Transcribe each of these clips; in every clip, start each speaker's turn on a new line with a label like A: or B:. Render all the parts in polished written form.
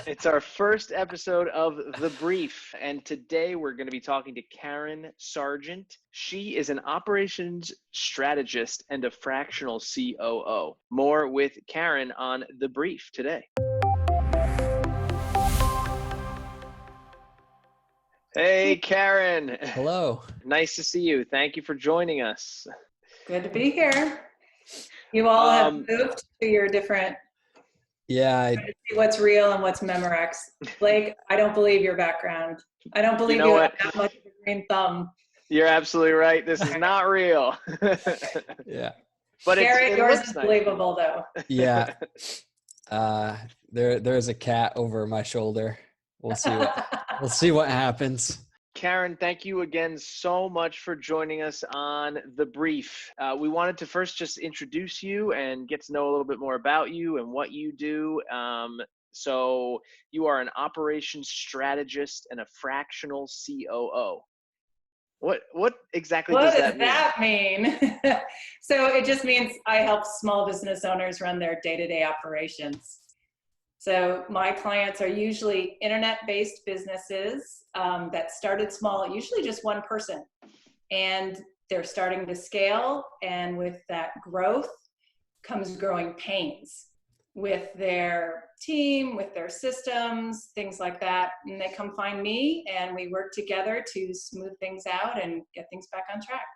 A: It's our first episode of The Brief, and today we're going to be talking to Karen Sargent. She is an operations strategist and a fractional COO. More with Karen on The Brief today. Hey, Karen.
B: Hello.
A: Nice to see you. Thank you for joining us.
C: Good to be here. You all have moved to your different.
B: Yeah.
C: To see what's real and what's Memorex. Blake, I don't believe your background. I don't believe
A: you
C: have that much of a green thumb.
A: You're absolutely right. This is not real.
B: Yeah.
A: But
C: Garrett, yours is
A: nice.
C: believable though.
B: Yeah. There's a cat over my shoulder. We'll see what happens.
A: Karen, thank you again so much for joining us on The Brief. We wanted to first just introduce you and get to know a little bit more about you and what you do. So you are an operations strategist and a fractional COO. What exactly does that
C: mean? So it just means I help small business owners run their day-to-day operations. So my clients are usually internet-based businesses that started small, usually just one person, and they're starting to scale. And with that growth comes growing pains with their team, with their systems, things like that. And they come find me and we work together to smooth things out and get things back on track.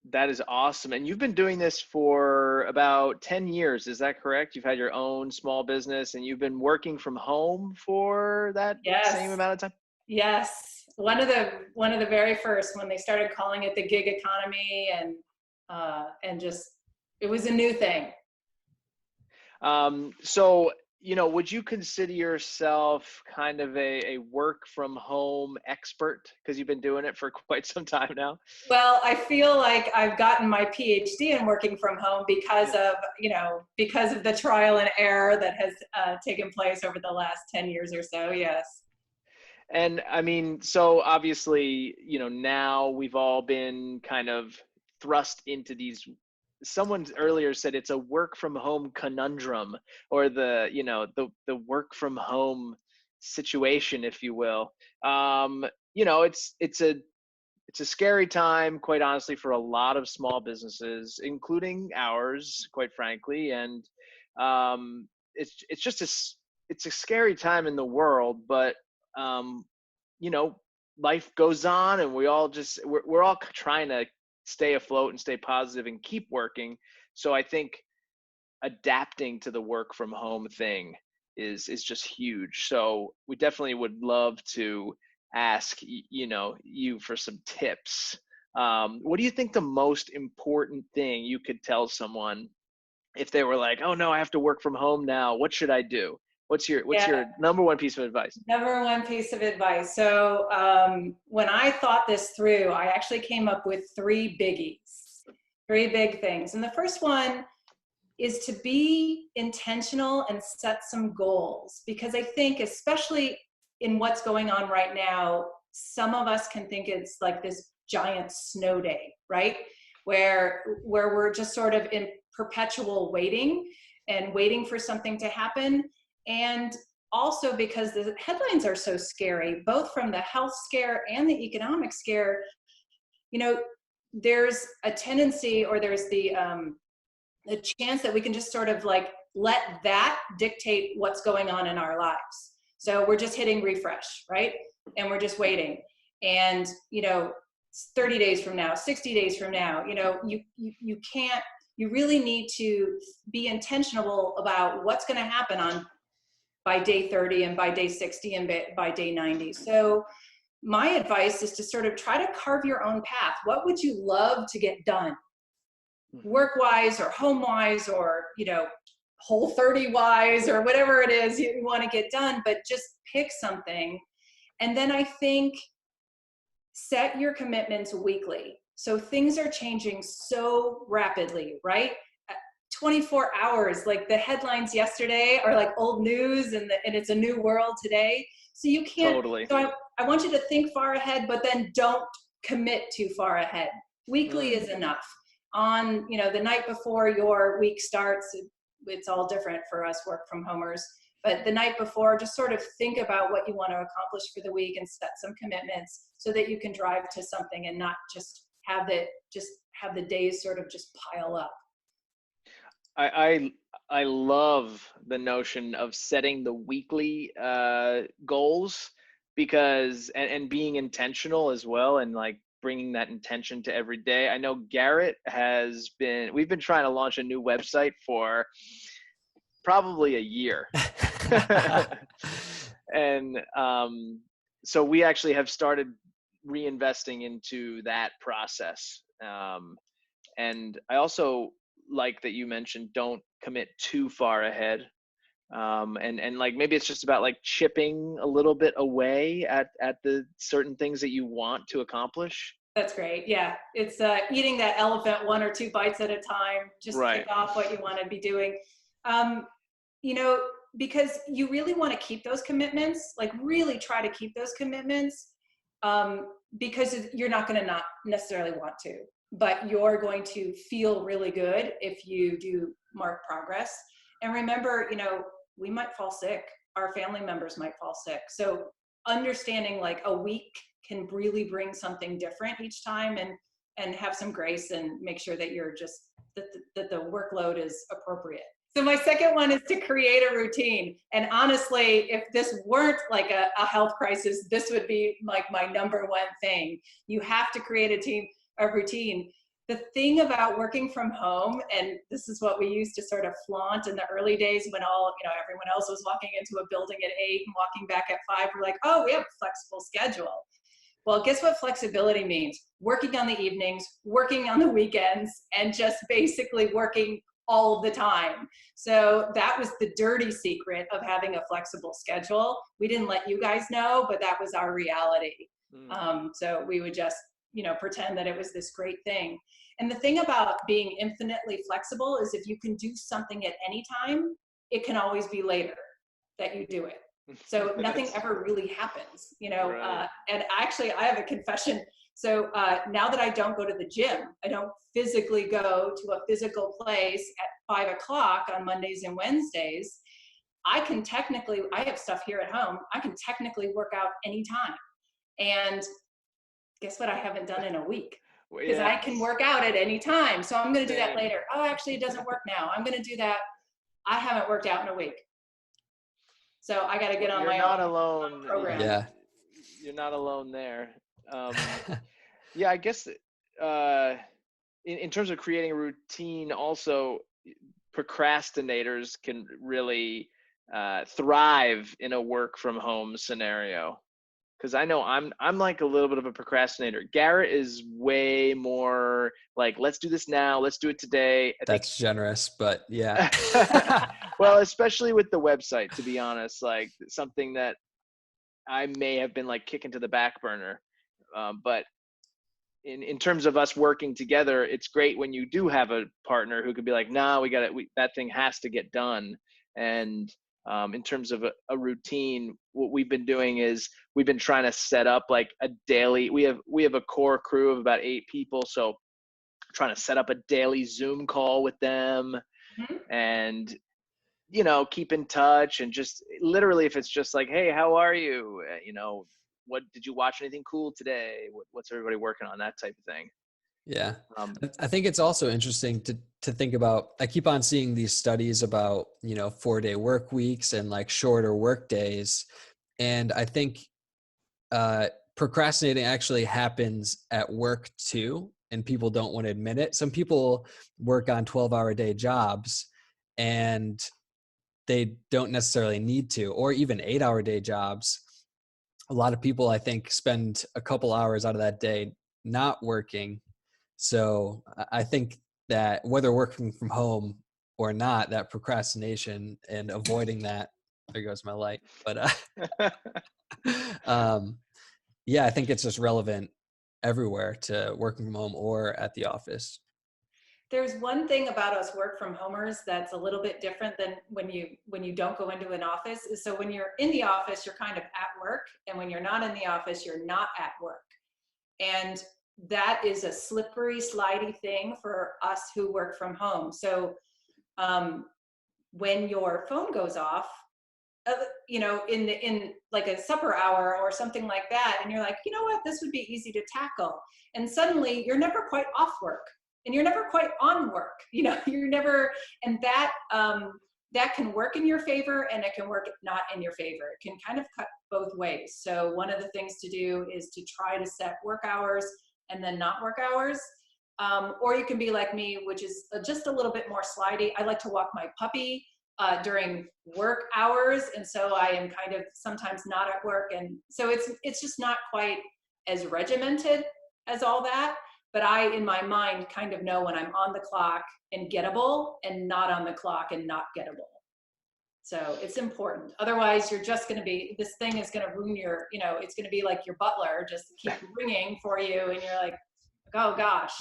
A: That is awesome. And you've been doing this for about 10 years. Is that correct? You've had your own small business and you've been working from home for that same amount of time?
C: Yes. One of the very first, when they started calling it the gig economy, and just, it was a new thing.
A: So, would you consider yourself kind of a work from home expert because you've been doing it for quite some time now?
C: Well, I feel like I've gotten my PhD in working from home because of the trial and error that has taken place over the last 10 years or so. Yes.
A: And I mean, so obviously, now we've all been kind of thrust into these. Someone earlier said it's a work from home conundrum, or the work from home situation, if you will. It's a scary time, quite honestly, for a lot of small businesses, including ours, quite frankly. And it's a scary time in the world, but life goes on, and we're all trying to stay afloat and stay positive and keep working. So I think adapting to the work from home thing is just huge. So we definitely would love to ask, you for some tips. What do you think the most important thing you could tell someone if they were like, oh no, I have to work from home now, what should I do? What's your number one piece of advice?
C: Number one piece of advice. So when I thought this through, I actually came up with three big things. And the first one is to be intentional and set some goals. Because I think, especially in what's going on right now, some of us can think it's like this giant snow day, right? Where we're just sort of in perpetual waiting for something to happen. And also because the headlines are so scary, both from the health scare and the economic scare, there's a tendency, or there's the chance that we can just sort of like let that dictate what's going on in our lives. So we're just hitting refresh, right? And we're just waiting. And, 30 days from now, 60 days from now, you really need to be intentional about what's going to happen by day 30 and by day 60 and by day 90. So my advice is to sort of try to carve your own path. What would you love to get done? Work-wise or home-wise or, Whole30-wise or whatever it is you want to get done, but just pick something. And then I think set your commitments weekly. So things are changing so rapidly, right? 24 hours, like the headlines yesterday are like old news, and it's a new world today. So you can't,
A: Totally.
C: So I want you to think far ahead, but then don't commit too far ahead. Weekly is enough. On, the night before your week starts, it's all different for us work from homers. But the night before, just sort of think about what you want to accomplish for the week and set some commitments so that you can drive to something and not just have the days sort of just pile up.
A: I love the notion of setting the weekly goals, because and being intentional as well, and like bringing that intention to every day. I know Garrett we've been trying to launch a new website for probably a year. And so we actually have started reinvesting into that process. And I also like that you mentioned don't commit too far ahead. And like maybe it's just about like chipping a little bit away at the certain things that you want to accomplish.
C: That's great. Yeah. It's eating that elephant 1 or 2 bites at a time. Just
A: Right.
C: tick off what you want to be doing. You know, because you really want to keep those commitments, like really try to keep those commitments, because you're not going to not necessarily want to, but you're going to feel really good if you do mark progress. And remember, you know, we might fall sick. Our family members might fall sick. So understanding like a week can really bring something different each time, and have some grace and make sure that you're just, that the workload is appropriate. So my second one is to create a routine. And honestly, if this weren't like a health crisis, this would be like my number one thing. You have to create a routine. The thing about working from home, and this is what we used to sort of flaunt in the early days when everyone else was walking into a building at 8 and walking back at 5, we're like, oh, we have a flexible schedule. Well, guess what flexibility means? Working on the evenings, working on the weekends, and just basically working all the time. So that was the dirty secret of having a flexible schedule. We didn't let you guys know, but that was our reality. So we would just, pretend that it was this great thing. And the thing about being infinitely flexible is if you can do something at any time, it can always be later that you do it. So nothing ever really happens,
A: Right.
C: And actually I have a confession. So now that I don't go to the gym, I don't physically go to a physical place at 5 o'clock on Mondays and Wednesdays, I have stuff here at home. I can technically work out anytime. And guess what I haven't done in a week? Because I can work out at any time. So I'm going to do that later. Oh, actually it doesn't work now. I'm going to do that. I haven't worked out in a week. So I got to get on my own program.
B: Yeah.
A: You're not alone there. Yeah, I guess in terms of creating a routine, also procrastinators can really thrive in a work from home scenario. Because I know I'm like a little bit of a procrastinator. Garrett is way more like, let's do this now, let's do it today.
B: That's generous, but yeah.
A: Well, especially with the website, to be honest, like something that I may have been like kicking to the back burner. But in terms of us working together, it's great when you do have a partner who could be like, nah, that thing has to get done. And in terms of a routine, what we've been doing is we've been trying to set up like a daily, we have a core crew of about 8 people. So trying to set up a daily Zoom call with them, and, keep in touch, and just literally, if it's just like, hey, how are you? What did you watch anything cool today? What's everybody working on? That type of thing.
B: Yeah. I think it's also interesting to think about. I keep on seeing these studies about, 4-day work weeks and like shorter work days. And I think procrastinating actually happens at work too. And people don't want to admit it. Some people work on 12-hour-a-day jobs and they don't necessarily need to, or even 8-hour-a-day jobs. A lot of people, I think, spend a couple hours out of that day not working. So I think that whether working from home or not, that procrastination and avoiding that, there goes my light. But yeah, I think it's just relevant everywhere to working from home or at the office.
C: There's one thing about us work from homers that's a little bit different than when you don't go into an office. So when you're in the office, you're kind of at work, and when you're not in the office, you're not at work. And that is a slippery, slidey thing for us who work from home. So when your phone goes off, you know, in like a supper hour or something like that, and you're like, you know what, this would be easy to tackle, and suddenly you're never quite off work and you're never quite on work, you know, you're never, and that that can work in your favor and it can work not in your favor. It can kind of cut both ways. So one of the things to do is to try to set work hours and then not work hours. Or you can be like me, which is just a little bit more slidey. I like to walk my puppy during work hours, and so I am kind of sometimes not at work, and so it's just not quite as regimented as all that. But I, in my mind, kind of know when I'm on the clock and gettable, and not on the clock and not gettable. So it's important. Otherwise, you're just going to be, this thing is going to ruin your, you know, it's going to be like your butler, just keep ringing for you, and you're like, oh gosh,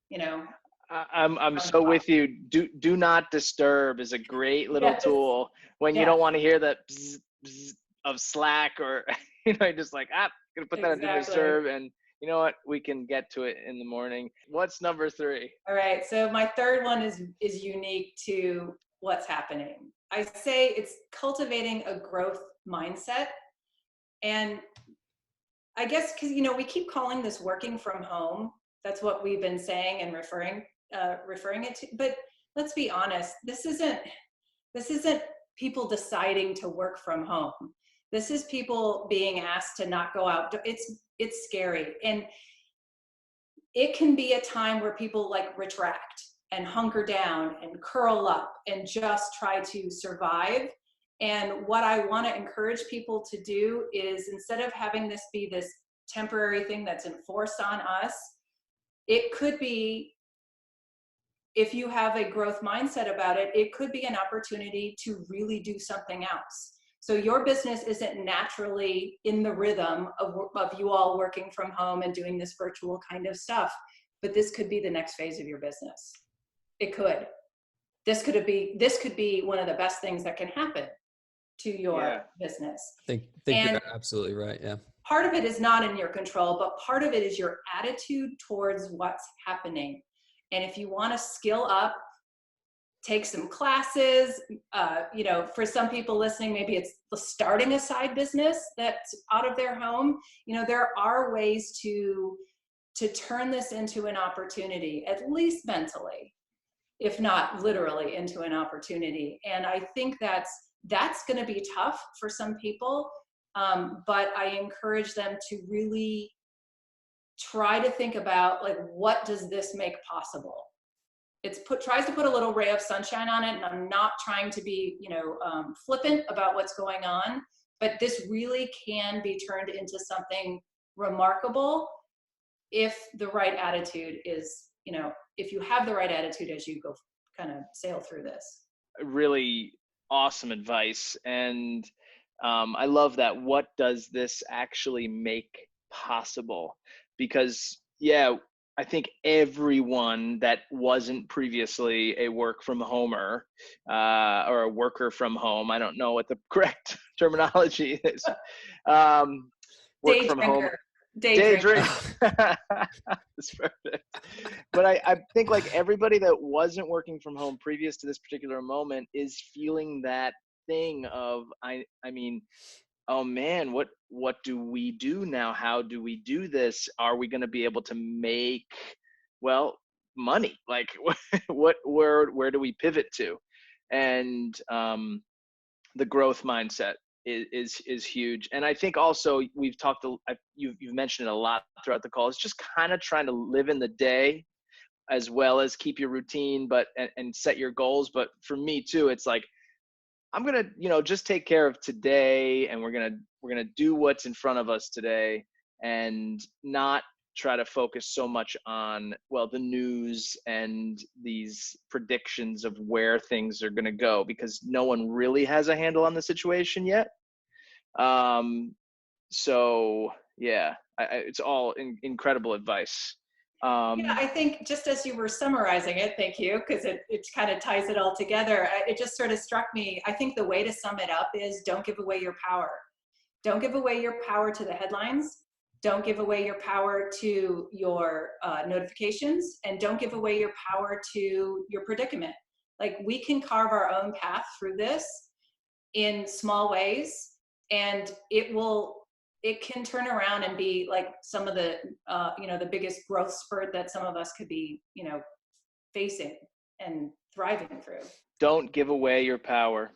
C: you know.
A: I'm so with you. Do not disturb is a great little
C: Yes.
A: tool when you don't want to hear that bzz, bzz of Slack, or you know, you're just like, gonna put that on do not disturb, and you know what, we can get to it in the morning. What's number 3?
C: All right, so my third one is unique to what's happening. I say it's cultivating a growth mindset. And I guess because, you know, we keep calling this working from home. That's what we've been saying and referring it to. But let's be honest, this isn't people deciding to work from home. This is people being asked to not go out. It's scary. And it can be a time where people like retract and hunker down and curl up and just try to survive. And what I want to encourage people to do is, instead of having this be this temporary thing that's enforced on us, it could be, if you have a growth mindset about it, it could be an opportunity to really do something else. So your business isn't naturally in the rhythm of you all working from home and doing this virtual kind of stuff, but this could be the next phase of your business. It could. This could be one of the best things that can happen to your business.
B: I think you're absolutely right. Yeah.
C: Part of it is not in your control, but part of it is your attitude towards what's happening. And if you want to skill up, take some classes, you know, for some people listening, maybe it's starting a side business that's out of their home. You know, there are ways to turn this into an opportunity, at least mentally, if not literally into an opportunity. And I think that's going to be tough for some people. But I encourage them to really try to think about, like, what does this make possible? Tries to put a little ray of sunshine on it. And I'm not trying to be, you know, flippant about what's going on, but this really can be turned into something remarkable if the right attitude is, you know, if you have the right attitude as you go kind of sail through this.
A: Really awesome advice. And I love that. What does this actually make possible? Because, yeah, I think everyone that wasn't previously a work from homer or a worker from home, I don't know what the correct terminology is. Work from home. Day drink. That's perfect. But I think, like, everybody that wasn't working from home previous to this particular moment is feeling that thing of, I mean, oh man, what do we do now? How do we do this? Are we going to be able to make, well, money? Like, where do we pivot to? And the growth mindset is huge. And I think also we've talked, you've mentioned it a lot throughout the call. It's just kind of trying to live in the day as well as keep your routine, and set your goals. But for me too, it's like, I'm going to, you know, just take care of today, and we're going to do what's in front of us today, and not try to focus so much on, well, the news and these predictions of where things are going to go, because no one really has a handle on the situation yet. So yeah, it's all incredible advice.
C: Yeah, I think just as you were summarizing it, thank you, because it kind of ties it all together. It just sort of struck me. I think the way to sum it up is, don't give away your power. Don't give away your power to the headlines. Don't give away your power to your notifications, and don't give away your power to your predicament. Like, we can carve our own path through this. in small ways, and it can turn around and be like some of the, the biggest growth spurt that some of us could be, facing and thriving through.
A: Don't give away your power.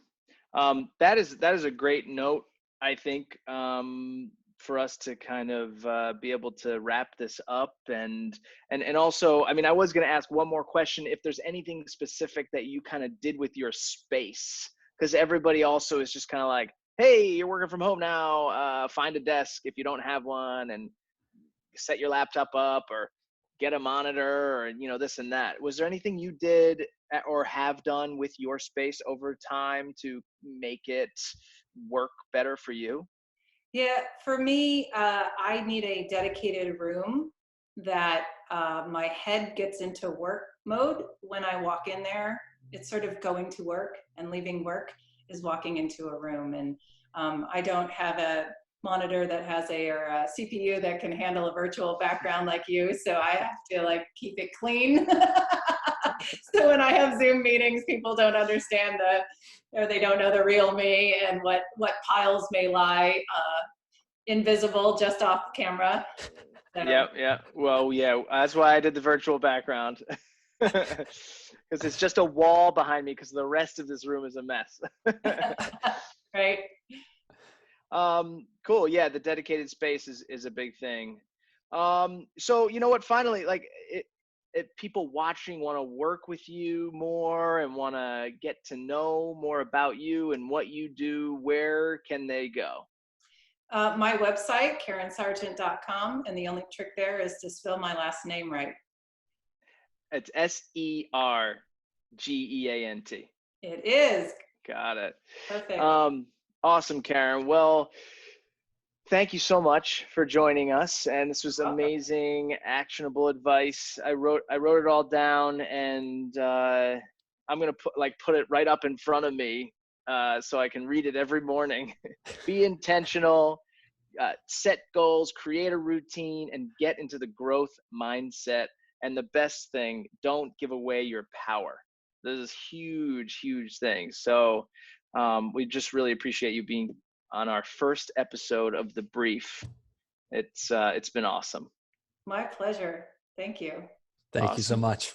A: That is a great note, I think, for us to kind of be able to wrap this up. And also, I mean, I was going to ask one more question, if there's anything specific that you kind of did with your space, because everybody also is just kind of like, hey, you're working from home now, find a desk if you don't have one, and set your laptop up, or get a monitor, or this and that. Was there anything you did or have done with your space over time to make it work better for you?
C: Yeah, for me, I need a dedicated room that my head gets into work mode when I walk in there. It's sort of going to work, and leaving work is walking into a room. And I don't have a monitor that has or a CPU that can handle a virtual background like you, so I have to like keep it clean. So when I have Zoom meetings, people don't understand or they don't know the real me, and what piles may lie invisible just off camera. So.
A: Yeah. Well, yeah, that's why I did the virtual background. Because it's just a wall behind me, because the rest of this room is a mess.
C: Right.
A: Cool. Yeah, the dedicated space is a big thing. So you know what, finally, like, if people watching want to work with you more and want to get to know more about you and what you do, where can they go?
C: My website, karensargent.com, and the only trick there is to spell my last name right.
A: It's Sergeant.
C: It is.
A: Got it.
C: Perfect.
A: Awesome, Karen. Well, thank you so much for joining us, and this was amazing, actionable advice. I wrote it all down, and I'm gonna put it right up in front of me, so I can read it every morning. Be intentional, set goals, create a routine, and get into the growth mindset. And the best thing, don't give away your power. This is huge, huge thing. So we just really appreciate you being on our first episode of The Brief. It's been awesome.
C: My pleasure. Thank you.
B: Thank you so much.